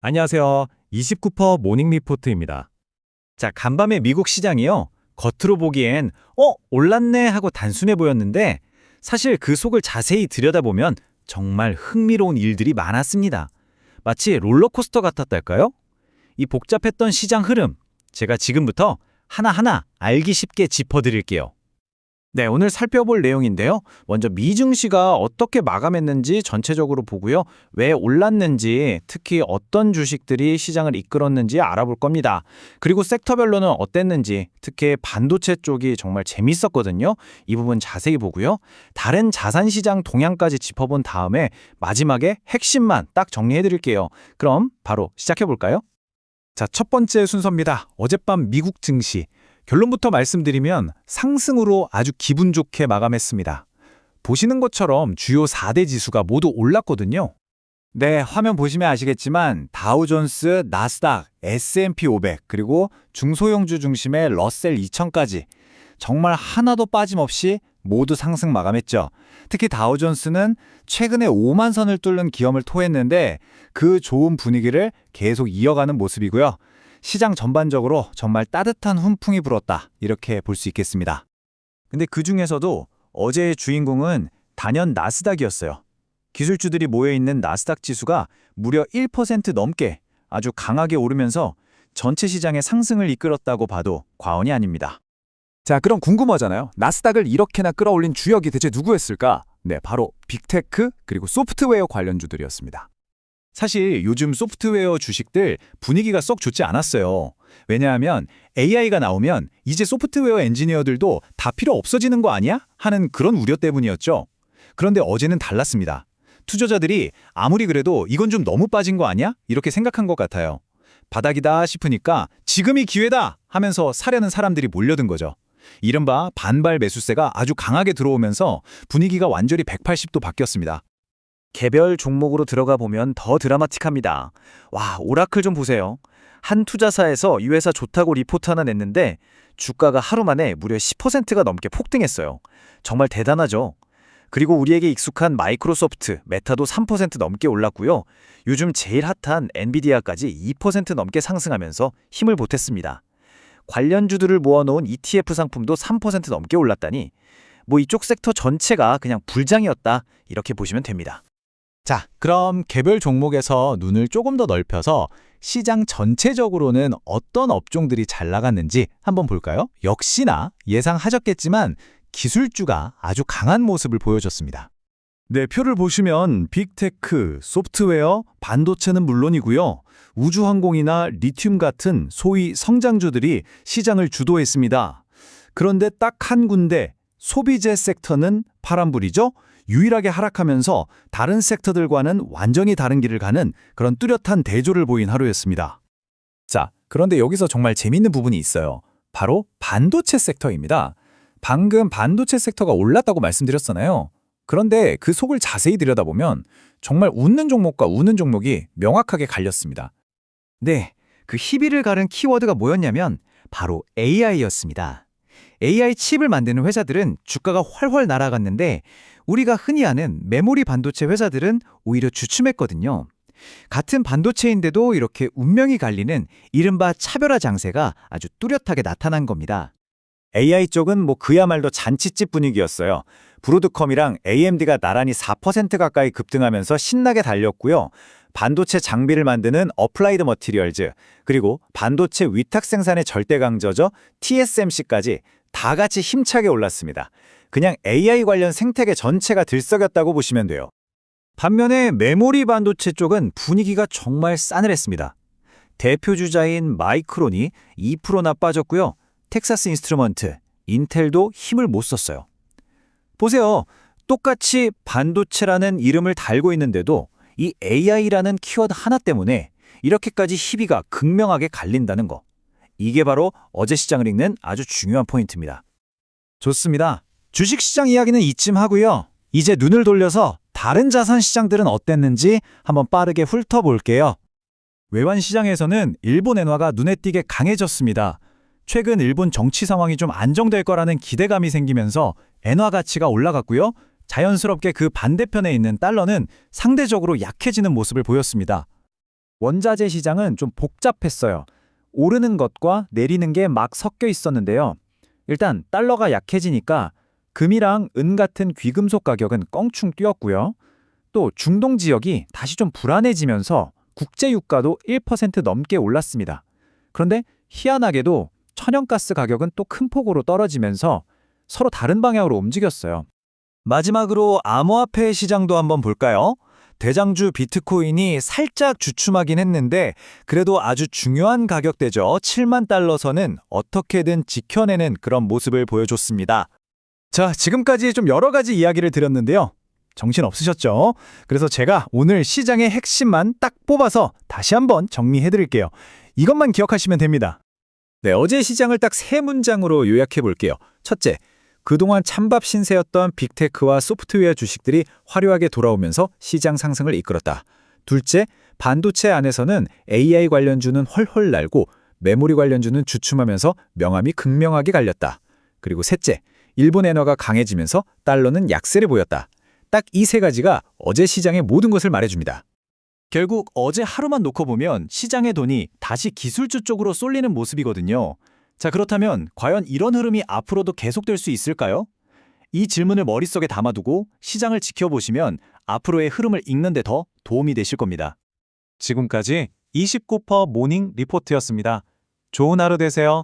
안녕하세요. 29% 모닝 리포트입니다. 자, 간밤에 미국 시장이요. 겉으로 보기엔 올랐네 하고 단순해 보였는데 사실 그 속을 자세히 들여다보면 정말 흥미로운 일들이 많았습니다. 마치 롤러코스터 같았달까요? 이 복잡했던 시장 흐름, 제가 지금부터 하나하나 알기 쉽게 짚어드릴게요. 네, 오늘 살펴볼 내용인데요. 먼저 미증시가 어떻게 마감했는지 전체적으로 보고요. 왜 올랐는지, 특히 어떤 주식들이 시장을 이끌었는지 알아볼 겁니다. 그리고 섹터별로는 어땠는지, 특히 반도체 쪽이 정말 재밌었거든요. 이 부분 자세히 보고요. 다른 자산시장 동향까지 짚어본 다음에 마지막에 핵심만 딱 정리해드릴게요. 그럼 바로 시작해볼까요? 자, 첫 번째 순서입니다. 어젯밤 미국 증시. 결론부터 말씀드리면 상승으로 아주 기분 좋게 마감했습니다. 보시는 것처럼 주요 4대 지수가 모두 올랐거든요. 네, 화면 보시면 아시겠지만 다우존스, 나스닥, S&P 500 그리고 중소형주 중심의 러셀 2000까지 정말 하나도 빠짐없이 모두 상승 마감했죠. 특히 다우존스는 최근에 5만 선을 뚫는 기염을 토했는데 그 좋은 분위기를 계속 이어가는 모습이고요. 시장 전반적으로 정말 따뜻한 훈풍이 불었다, 이렇게 볼 수 있겠습니다. 근데 그 중에서도 어제의 주인공은 단연 나스닥이었어요. 기술주들이 모여있는 나스닥 지수가 무려 1% 넘게 아주 강하게 오르면서 전체 시장의 상승을 이끌었다고 봐도 과언이 아닙니다. 자, 그럼 궁금하잖아요. 나스닥을 이렇게나 끌어올린 주역이 대체 누구였을까? 네, 바로 빅테크 그리고 소프트웨어 관련주들이었습니다. 사실 요즘 소프트웨어 주식들 분위기가 썩 좋지 않았어요. 왜냐하면 AI가 나오면 이제 소프트웨어 엔지니어들도 다 필요 없어지는 거 아니야? 하는 그런 우려 때문이었죠. 그런데 어제는 달랐습니다. 투자자들이 아무리 그래도 이건 좀 너무 빠진 거 아니야? 이렇게 생각한 것 같아요. 바닥이다 싶으니까 지금이 기회다 하면서 사려는 사람들이 몰려든 거죠. 이른바 반발 매수세가 아주 강하게 들어오면서 분위기가 완전히 180도 바뀌었습니다. 개별 종목으로 들어가 보면 더 드라마틱합니다. 와, 오라클 좀 보세요. 한 투자사에서 이 회사 좋다고 리포트 하나 냈는데 주가가 하루 만에 무려 10%가 넘게 폭등했어요. 정말 대단하죠? 그리고 우리에게 익숙한 마이크로소프트, 메타도 3% 넘게 올랐고요. 요즘 제일 핫한 엔비디아까지 2% 넘게 상승하면서 힘을 보탰습니다. 관련주들을 모아놓은 ETF 상품도 3% 넘게 올랐다니 이쪽 섹터 전체가 그냥 불장이었다, 이렇게 보시면 됩니다. 자, 그럼 개별 종목에서 눈을 조금 더 넓혀서 시장 전체적으로는 어떤 업종들이 잘 나갔는지 한번 볼까요? 역시나 예상하셨겠지만 기술주가 아주 강한 모습을 보여줬습니다. 네, 표를 보시면 빅테크, 소프트웨어, 반도체는 물론이고요. 우주항공이나 리튬 같은 소위 성장주들이 시장을 주도했습니다. 그런데 딱 한 군데 소비재 섹터는 파란불이죠? 유일하게 하락하면서 다른 섹터들과는 완전히 다른 길을 가는 그런 뚜렷한 대조를 보인 하루였습니다. 자, 그런데 여기서 정말 재밌는 부분이 있어요. 바로 반도체 섹터입니다. 방금 반도체 섹터가 올랐다고 말씀드렸잖아요. 그런데 그 속을 자세히 들여다보면 정말 웃는 종목과 우는 종목이 명확하게 갈렸습니다. 네, 그 희비를 가른 키워드가 뭐였냐면 바로 AI였습니다. AI 칩을 만드는 회사들은 주가가 훨훨 날아갔는데 우리가 흔히 아는 메모리 반도체 회사들은 오히려 주춤했거든요. 같은 반도체인데도 이렇게 운명이 갈리는 이른바 차별화 장세가 아주 뚜렷하게 나타난 겁니다. AI 쪽은 그야말로 잔치집 분위기였어요. 브로드컴이랑 AMD가 나란히 4% 가까이 급등하면서 신나게 달렸고요. 반도체 장비를 만드는 어플라이드 머티리얼즈, 그리고 반도체 위탁 생산의 절대 강자죠, TSMC까지 다 같이 힘차게 올랐습니다. 그냥 AI 관련 생태계 전체가 들썩였다고 보시면 돼요. 반면에 메모리 반도체 쪽은 분위기가 정말 싸늘했습니다. 대표 주자인 마이크론이 2%나 빠졌고요. 텍사스 인스트루먼트, 인텔도 힘을 못 썼어요. 보세요. 똑같이 반도체라는 이름을 달고 있는데도 이 AI라는 키워드 하나 때문에 이렇게까지 희비가 극명하게 갈린다는 거. 이게 바로 어제 시장을 읽는 아주 중요한 포인트입니다. 좋습니다. 주식시장 이야기는 이쯤 하고요. 이제 눈을 돌려서 다른 자산 시장들은 어땠는지 한번 빠르게 훑어볼게요. 외환 시장에서는 일본 엔화가 눈에 띄게 강해졌습니다. 최근 일본 정치 상황이 좀 안정될 거라는 기대감이 생기면서 엔화 가치가 올라갔고요. 자연스럽게 그 반대편에 있는 달러는 상대적으로 약해지는 모습을 보였습니다. 원자재 시장은 좀 복잡했어요. 오르는 것과 내리는 게 막 섞여 있었는데요. 일단 달러가 약해지니까 금이랑 은 같은 귀금속 가격은 껑충 뛰었고요. 또 중동 지역이 다시 좀 불안해지면서 국제 유가도 1% 넘게 올랐습니다. 그런데 희한하게도 천연가스 가격은 또 큰 폭으로 떨어지면서 서로 다른 방향으로 움직였어요. 마지막으로 암호화폐 시장도 한번 볼까요? 대장주 비트코인이 살짝 주춤하긴 했는데 그래도 아주 중요한 가격대죠. 7만 달러 선은 어떻게든 지켜내는 그런 모습을 보여줬습니다. 자, 지금까지 좀 여러 가지 이야기를 드렸는데요. 정신 없으셨죠? 그래서 제가 오늘 시장의 핵심만 딱 뽑아서 다시 한번 정리해드릴게요. 이것만 기억하시면 됩니다. 네, 어제 시장을 딱 세 문장으로 요약해 볼게요. 첫째, 그동안 찬밥 신세였던 빅테크와 소프트웨어 주식들이 화려하게 돌아오면서 시장 상승을 이끌었다. 둘째, 반도체 안에서는 AI 관련주는 헐헐 날고 메모리 관련주는 주춤하면서 명암이 극명하게 갈렸다. 그리고 셋째, 일본 엔화가 강해지면서 달러는 약세를 보였다. 딱 이 세 가지가 어제 시장의 모든 것을 말해줍니다. 결국 어제 하루만 놓고 보면 시장의 돈이 다시 기술주 쪽으로 쏠리는 모습이거든요. 자, 그렇다면 과연 이런 흐름이 앞으로도 계속될 수 있을까요? 이 질문을 머릿속에 담아두고 시장을 지켜보시면 앞으로의 흐름을 읽는 데 더 도움이 되실 겁니다. 지금까지 29% 모닝 리포트였습니다. 좋은 하루 되세요.